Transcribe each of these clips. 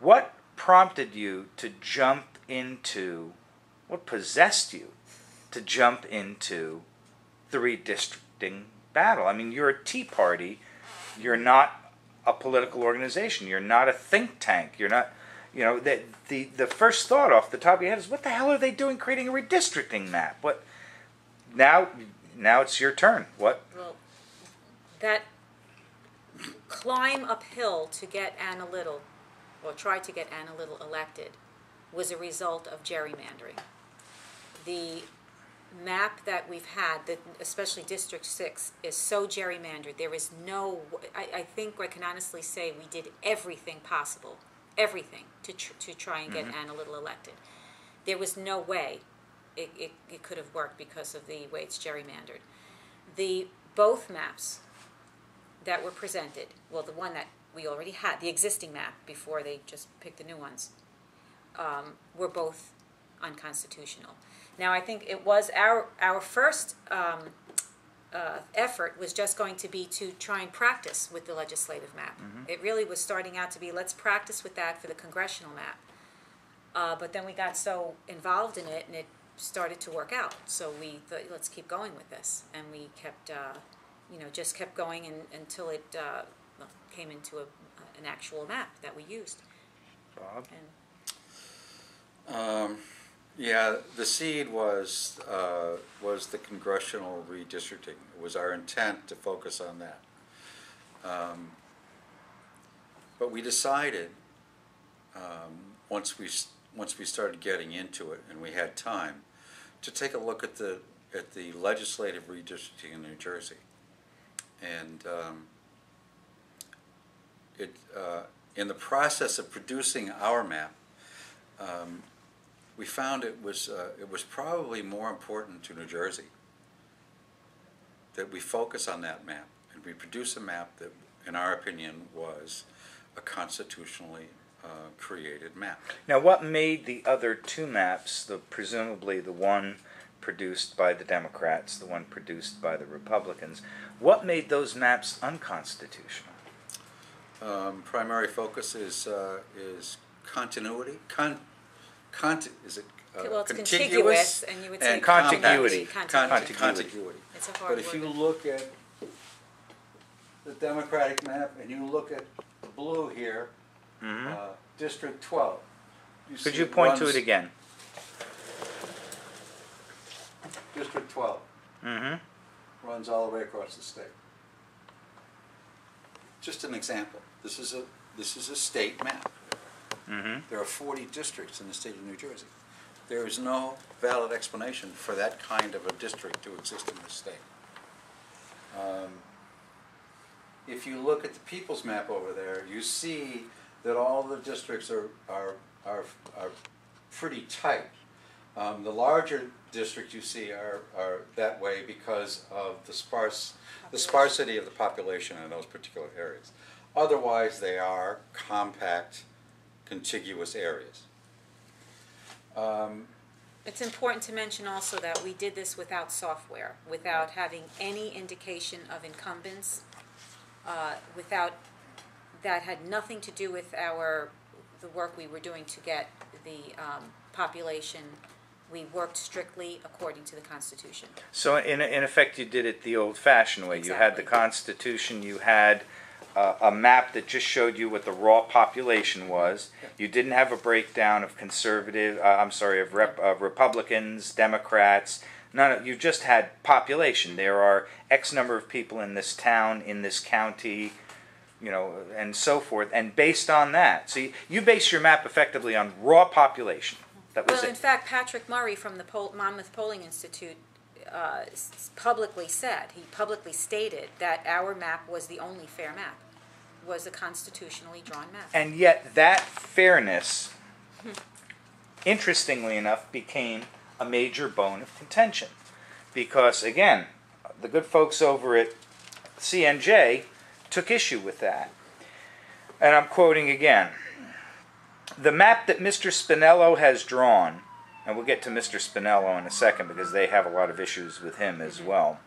What prompted you to jump into, what possessed you to jump into the redistricting battle? I mean, you're a Tea Party. You're not a political organization. You're not a think tank. You're not, you know, the first thought off the top of your head is, what the hell are they doing creating a redistricting map? What? Now it's your turn. What? Well, that climb uphill to get Anna Little, or try to get Anna Little elected, was a result of gerrymandering. The map that we've had, especially District 6, is so gerrymandered. There is no, I think I can honestly say we did everything possible, everything, to try and get Anna Little elected. There was no way it could have worked because of the way it's gerrymandered. Both maps that were presented, well, the one that we already had, the existing map before they just picked the new ones, were both unconstitutional. Now, I think it was our first effort was just going to be to try and practice with the legislative map. It really was starting out to be, let's practice with that for the congressional map. But then we got so involved in it, and it started to work out. So we thought, let's keep going with this, and we kept, just kept going until it came into an actual map that we used. Bob? Yeah, the seed was the congressional redistricting. It was our intent to focus on that. But we decided once we started getting into it and we had time to take a look at the legislative redistricting in New Jersey, and in the process of producing our map, we found it was probably more important to New Jersey that we focus on that map and we produce a map that, in our opinion, was a constitutionally created map. Now, what made the other two maps, presumably the one produced by the Democrats, the one produced by the Republicans, what made those maps unconstitutional? Primary focus is continuity. Is it Well, it's contiguous and you would say contiguity. Contiguity. It's a hard But if you word. look at the Democratic map and you look at the blue here, District 12. Could you point to it again? District 12 runs all the way across the state. Just an example. This is a state map. There are 40 districts in the state of New Jersey. There is no valid explanation for that kind of a district to exist in this state. If you look at the people's map over there, you see that all the districts are pretty tight. The larger districts you see are that way because of the sparsity of the population in those particular areas. Otherwise, they are compact, contiguous areas. It's important to mention also that we did this without software, without having any indication of incumbents, that had nothing to do with the work we were doing to get the population. We worked strictly according to the Constitution. So in effect, you did it the old-fashioned way. Exactly. You had the Constitution, you had a map that just showed you what the raw population was. You didn't have a breakdown of Republicans, Democrats. You just had population. There are X number of people in this town, in this county, and so forth. And based on that, so you base your map effectively on raw population. That was Well, it. in fact, Patrick Murray from the Monmouth Polling Institute publicly stated that our map was the only fair map, was a constitutionally drawn map. And yet that fairness, interestingly enough, became a major bone of contention. Because, again, the good folks over at CNJ took issue with that. And I'm quoting again. The map that Mr. Spinello has drawn, and we'll get to Mr. Spinello in a second because they have a lot of issues with him as well.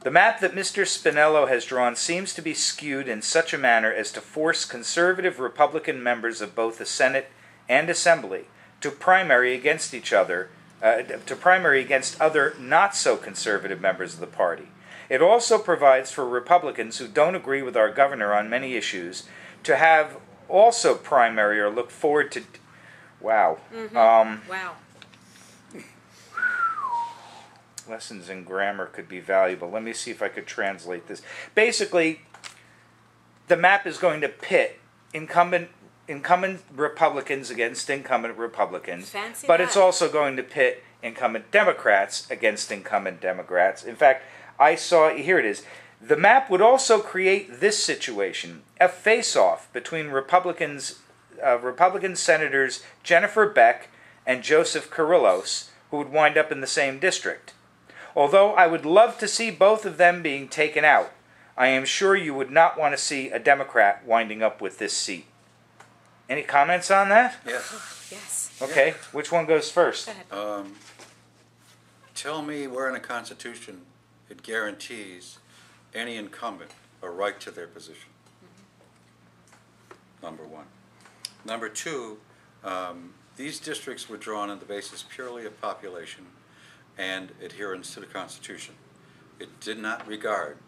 The map that Mr. Spinello has drawn seems to be skewed in such a manner as to force conservative Republican members of both the Senate and Assembly to primary against each other, to primary against other not-so-conservative members of the party. It also provides for Republicans who don't agree with our governor on many issues to have also primary or look forward to... Wow. Wow. Lessons in grammar could be valuable. Let me see if I could translate this. Basically, the map is going to pit incumbent Republicans against incumbent Republicans. Fancy but that. It's also going to pit incumbent Democrats against incumbent Democrats. In fact, I saw, here it is. The map would also create this situation, a face-off between Republican Senators Jennifer Beck and Joseph Carrillos, who would wind up in the same district. Although I would love to see both of them being taken out, I am sure you would not want to see a Democrat winding up with this seat. Any comments on that? Yes. Yes. Okay, which one goes first? Go ahead. Tell me where in the Constitution it guarantees any incumbent a right to their position. Number one. Number two, these districts were drawn on the basis purely of population and adherence to the Constitution. It did not regard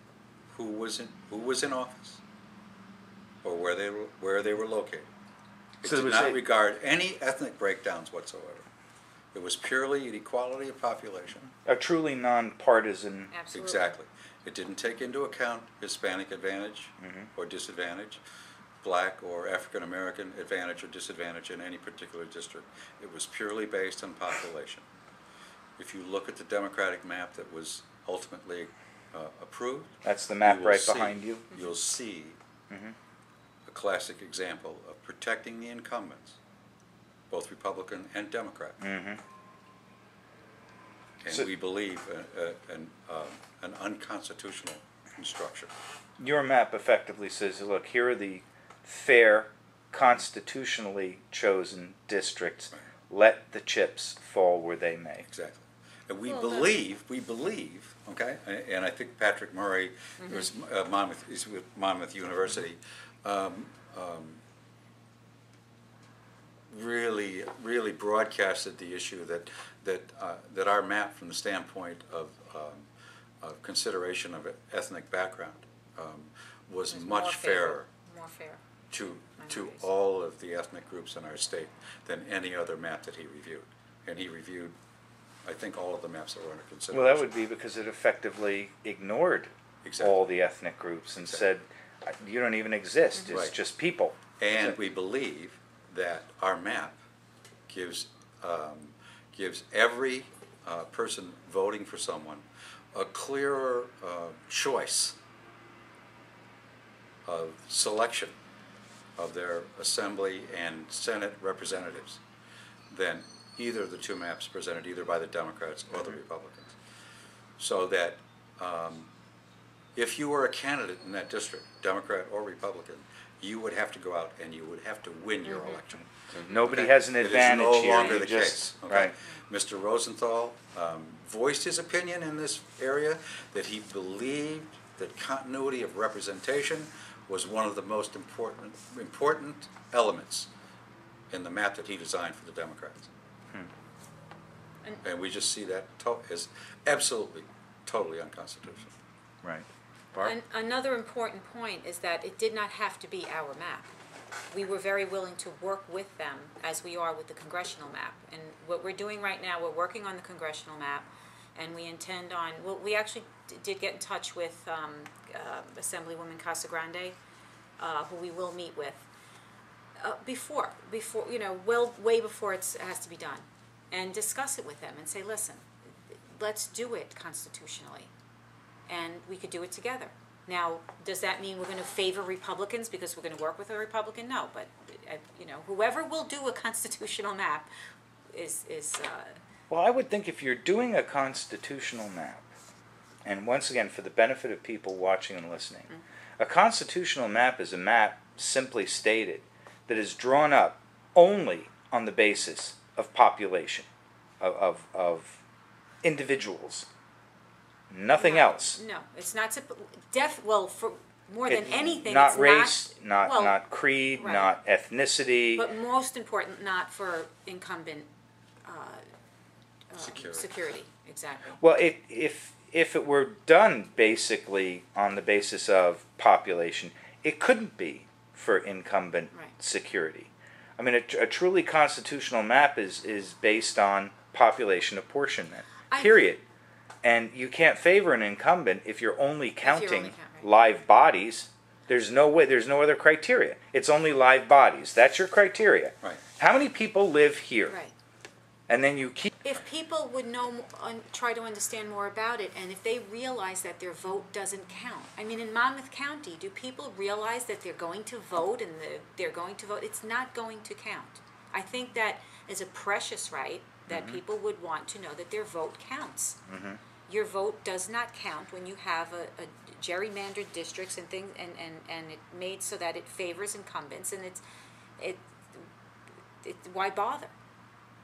who was in office or where they were located. It So did not regard any ethnic breakdowns whatsoever. It was purely an equality of population. A truly nonpartisan... Absolutely. Exactly. It didn't take into account Hispanic advantage or disadvantage, Black or African American advantage or disadvantage in any particular district. It was purely based on population. If you look at the Democratic map that was ultimately approved, That's the map you will right see- behind you. You'll see a classic example of protecting the incumbents, both Republican and Democrat. And So- we believe an unconstitutional construction. Your map effectively says, look, here are the fair, constitutionally chosen districts. Let the chips fall where they may. Exactly. And we Well, believe, okay, and I think Patrick Murray, was he's with Monmouth University, really broadcasted the issue that our map, from the standpoint of consideration of ethnic background, was It's much more fairer More fair. to Minorities. all of the ethnic groups in our state than any other map that he reviewed. And he reviewed, I think, all of the maps that were under consideration. Well, that would be because it effectively ignored Exactly. all the ethnic groups and said, you don't even exist, it's Right. just people. And we believe that our map gives every person voting for someone a clearer choice of selection of their assembly and Senate representatives than either of the two maps presented either by the Democrats or the Republicans. So that if you were a candidate in that district, Democrat or Republican, you would have to go out and you would have to win your election. Nobody Okay? has an advantage It is no here. longer You the just- case. Okay? Right. Mr. Rosenthal voiced his opinion in this area that he believed that continuity of representation was one of the most important elements in the map that he designed for the Democrats. And we just see that as absolutely, totally unconstitutional. Right. Barb? Another important point is that it did not have to be our map. We were very willing to work with them, as we are with the congressional map. And what we're doing right now, we're working on the congressional map, and we intend on, well, we actually did get in touch with Assemblywoman Casagrande, who we will meet with, before, way before it has to be done, and discuss it with them and say, listen, let's do it constitutionally, and we could do it together. Now, does that mean we're going to favor Republicans because we're going to work with a Republican? No, but whoever will do a constitutional map is. Well, I would think if you're doing a constitutional map, and once again, for the benefit of people watching and listening, a constitutional map is a map, simply stated, that is drawn up only on the basis of population, of individuals. Nothing No, else. No, it's not, well, for more than anything, Not it's race, well, not creed, right. not ethnicity. But most important, not for incumbent Security. security, exactly. Well, if it were done basically on the basis of population, it couldn't be for incumbent Right. security. I mean, a truly constitutional map is based on population apportionment, period. And you can't favor an incumbent if you're only counting right. live bodies. There's no way. There's no other criteria. It's only live bodies. That's your criteria. Right. How many people live here? Right. And then you keep. If people would try to understand more about it, and if they realize that their vote doesn't count. I mean, in Monmouth County, do people realize that they're going to vote and they're going to vote? It's not going to count. I think that is a precious right that people would want to know that their vote counts. Mm-hmm. Your vote does not count when you have a gerrymandered districts and things, and it made so that it favors incumbents, and it why bother?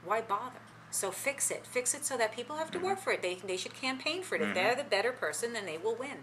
Why bother? So fix it so that people have to work for it. They should campaign for it. If they're the better person, then they will win.